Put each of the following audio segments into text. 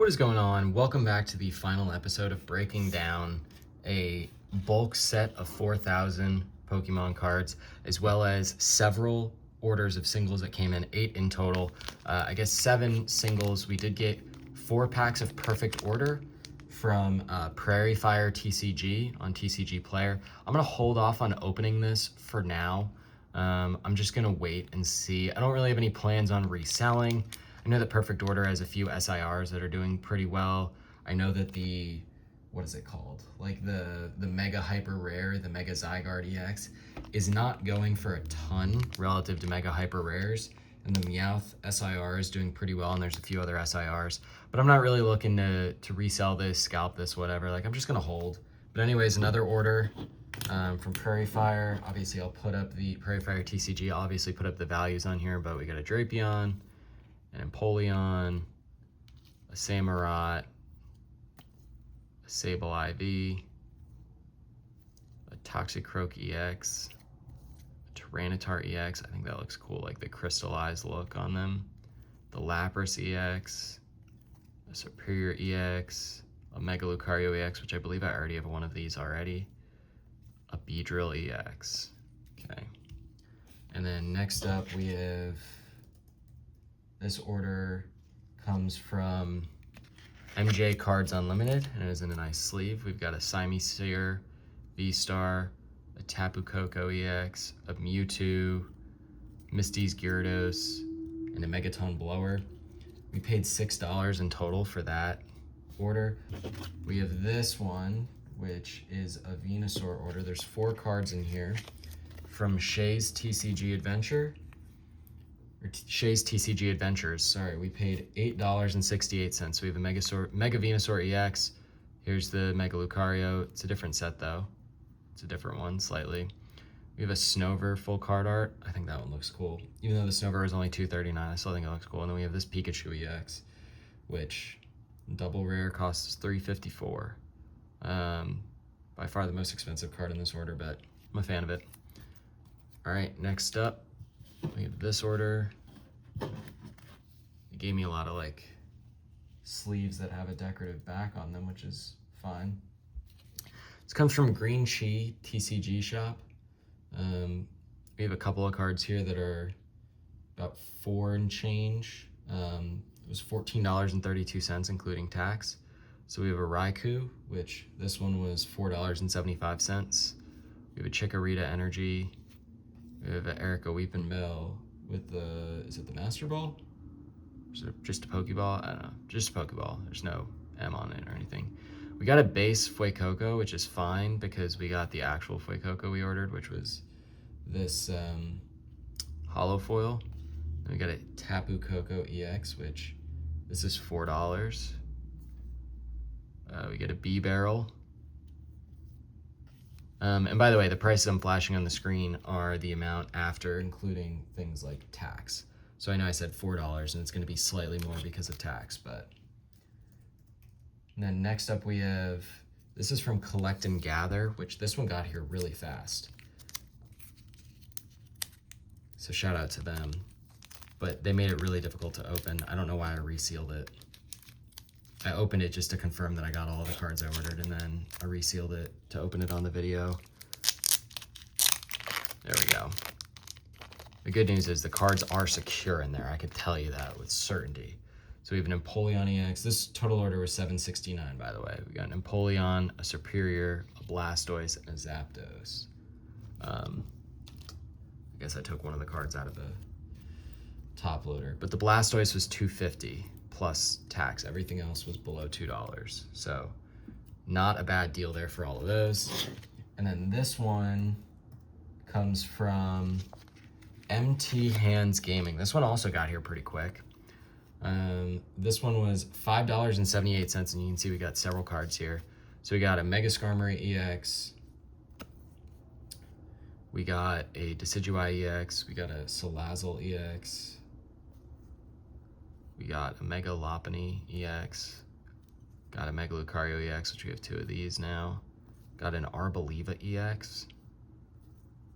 What is going on? Welcome back to the final episode of breaking down a bulk set of 4,000 Pokemon cards, as well as several orders of singles that came in, 8 in total. I guess 7 singles. We did get 4 packs of Perfect Order from Prairie Fire TCG on TCG Player. I'm going to hold off on opening this for now. I'm just going to wait and see. I don't really have any plans on reselling. I know that Perfect Order has a few SIRs that are doing pretty well. I know that what is it called? Like the Mega Hyper Rare, the Mega Zygarde EX, is not going for a ton relative to Mega Hyper Rares. And the Meowth SIR is doing pretty well, and there's a few other SIRs. But I'm not really looking to resell this, scalp this, whatever. Like, I'm just gonna hold. But anyways, another order from Prairie Fire. Obviously, I'll put up the Prairie Fire TCG. I'll obviously put up the values on here, but we got a Drapion, an Empoleon, a Samurott, a Sable IV, a Toxicroak EX, a Tyranitar EX. I think that looks cool, like the crystallized look on them. The Lapras EX, a Superior EX, a Mega Lucario EX, which I believe I already have one of these already, a Beedrill EX. Okay. And then next up we have, this order comes from MJ Cards Unlimited, and it is in a nice sleeve. We've got a Simisear V-Star, a Tapu Koko EX, a Mewtwo, Misty's Gyarados, and a Megaton Blower. We paid $6 in total for that order. We have this one, which is a Venusaur order. There's 4 cards in here from Shay's TCG Adventure. Shay's TCG Adventures, sorry. We paid $8.68. So we have a Mega Venusaur EX. Here's the Mega Lucario. It's a different set though. It's a different one slightly. We have a Snover full card art. I think that one looks cool. Even though the Snover is only $2.39, I still think it looks cool. And then we have this Pikachu EX, which double rare costs $3.54. By far the most expensive card in this order, but I'm a fan of it. All right, next up, we have this order. It gave me a lot of like sleeves that have a decorative back on them, which is fine. This comes from Green Chi TCG Shop. We have a couple of cards here that are about 4 and change. It was $14.32, including tax. So we have a Raikou, which this one was $4.75. We have a Chikorita Energy. We have an Erica Weepinbell with the, is it the Master Ball? Or is it just a Pokeball? I don't know, just a Pokeball. There's no M on it or anything. We got a base Fuecoco, which is fine because we got the actual Fuecoco we ordered, which was this hollow foil. Then we got a Tapu Koko EX, which this is $4. We get a B-Barrel. And by the way, the prices I'm flashing on the screen are the amount after including things like tax. So I know I said $4 and it's gonna be slightly more because of tax, but. And then next up we have, this is from Collect and Gather, which this one got here really fast. So shout out to them. But they made it really difficult to open. I don't know why I resealed it. I opened it just to confirm that I got all the cards I ordered, and then I resealed it to open it on the video. There we go. The good news is the cards are secure in there. I can tell you that with certainty. So we have an Empoleon EX. This total order was $7.69, by the way. We got an Empoleon, a Superior, a Blastoise, and a Zapdos. I guess I took one of the cards out of the top loader, but the Blastoise was $2.50 plus tax. Everything else was below $2. So not a bad deal there for all of those. And then this one comes from MT Hands Gaming. This one also got here pretty quick. This one was $5.78, and you can see we got several cards here. So we got a Mega Skarmory EX, we got a Decidueye EX, we got a Salazzle EX, we got a Mega Lopunny EX, got a Mega Lucario EX, which we have 2 of these now, got an Arboliva EX,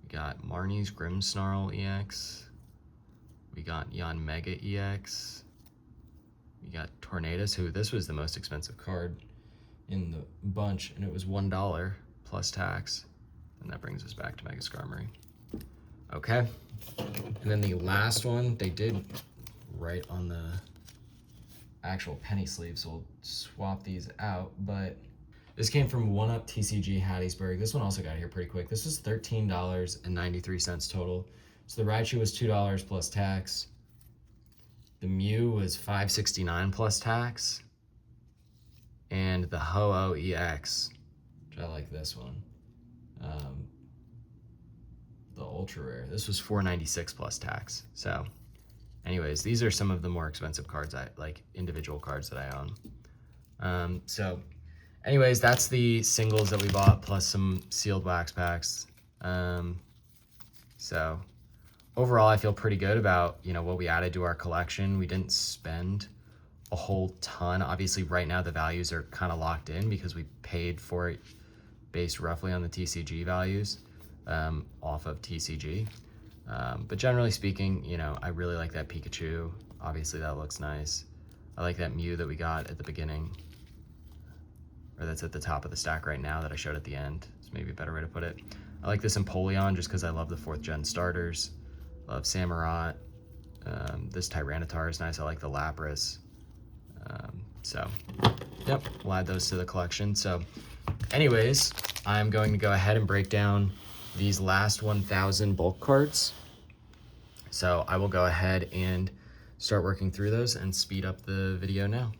we got Marnie's Grimmsnarl EX, we got Yanmega EX, We got Tornadoes, who this was the most expensive card in the bunch, and it was $1 plus tax. And that brings us back to Mega Skarmory. Okay. And then the last one, they did right on the actual penny sleeve, so we'll swap these out. But this came from 1UP TCG Hattiesburg. This one also got here pretty quick. This was $13.93 total. So the Raichu was $2 plus tax. The Mew was $5.69 plus tax. And the Ho-Oh EX, which I like this one. The ultra rare. This was $4.96 plus tax. So anyways, these are some of the more expensive cards, individual cards that I own. So anyways, that's the singles that we bought plus some sealed wax packs. So overall, I feel pretty good about, what we added to our collection. We didn't spend a whole ton. Obviously right now the values are kind of locked in because we paid for it based roughly on the TCG values, off of TCG. But generally speaking, I really like that Pikachu. Obviously that looks nice. I like that Mew that we got at the beginning, or that's at the top of the stack right now that I showed at the end. It's maybe a better way to put it. I like this Empoleon just because I love the 4th gen starters. Love Samurott. This Tyranitar is nice. I like the Lapras. So, yep, we'll add those to the collection. So, anyways, I'm going to go ahead and break down these last 1,000 bulk cards. So I will go ahead and start working through those and speed up the video now.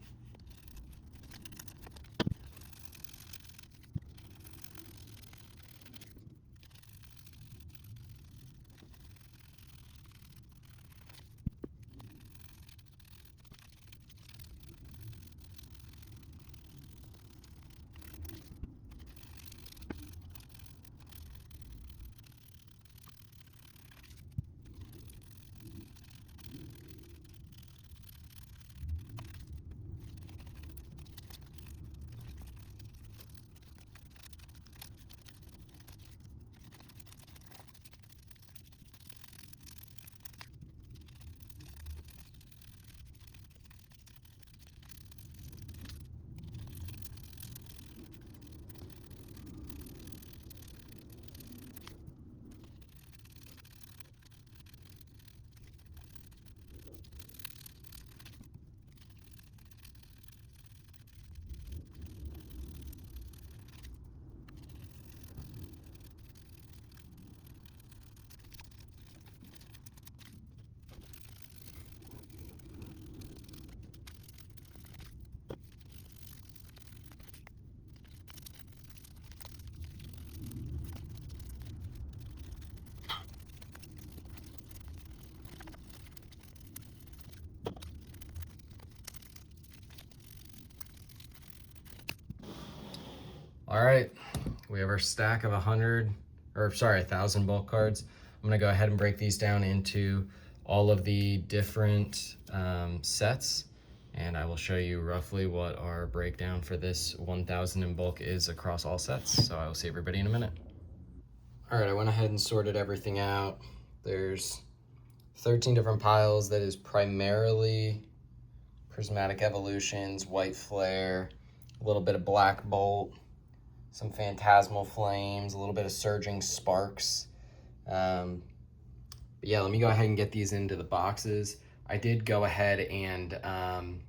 All right, we have our stack of 1,000 bulk cards. I'm gonna go ahead and break these down into all of the different sets, and I will show you roughly what our breakdown for this 1,000 in bulk is across all sets. So I will see everybody in a minute. All right, I went ahead and sorted everything out. There's 13 different piles. That is primarily Prismatic Evolutions, White Flare, a little bit of Black Bolt, some Phantasmal Flames, a little bit of Surging Sparks. But yeah, let me go ahead and get these into the boxes. I did go ahead and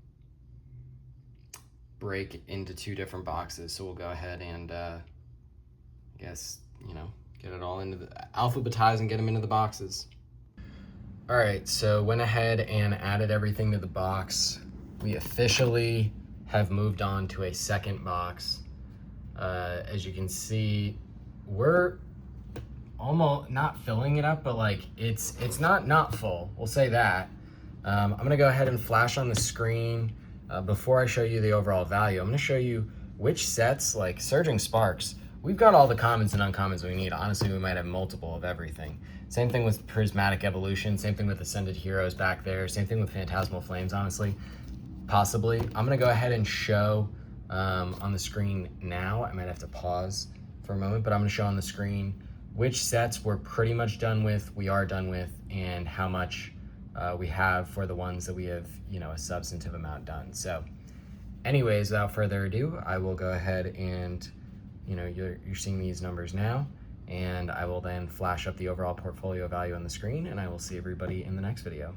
break into 2 different boxes, so we'll go ahead and I guess, get it all into the alphabetize and get them into the boxes. All right, so went ahead and added everything to the box. We officially have moved on to a second box. As you can see, we're almost not filling it up, but it's not full. We'll say that. I'm gonna go ahead and flash on the screen before I show you the overall value. I'm gonna show you which sets, like Surging Sparks. We've got all the commons and uncommons we need. Honestly, we might have multiple of everything. Same thing with Prismatic Evolution. Same thing with Ascended Heroes back there. Same thing with Phantasmal Flames, honestly. Possibly. I'm gonna go ahead and show on the screen now. I might have to pause for a moment, but I'm gonna show on the screen which sets we're pretty much done with, we are done with, and how much we have for the ones that we have, a substantive amount done. So anyways, without further ado, I will go ahead and, you're seeing these numbers now, and I will then flash up the overall portfolio value on the screen, and I will see everybody in the next video.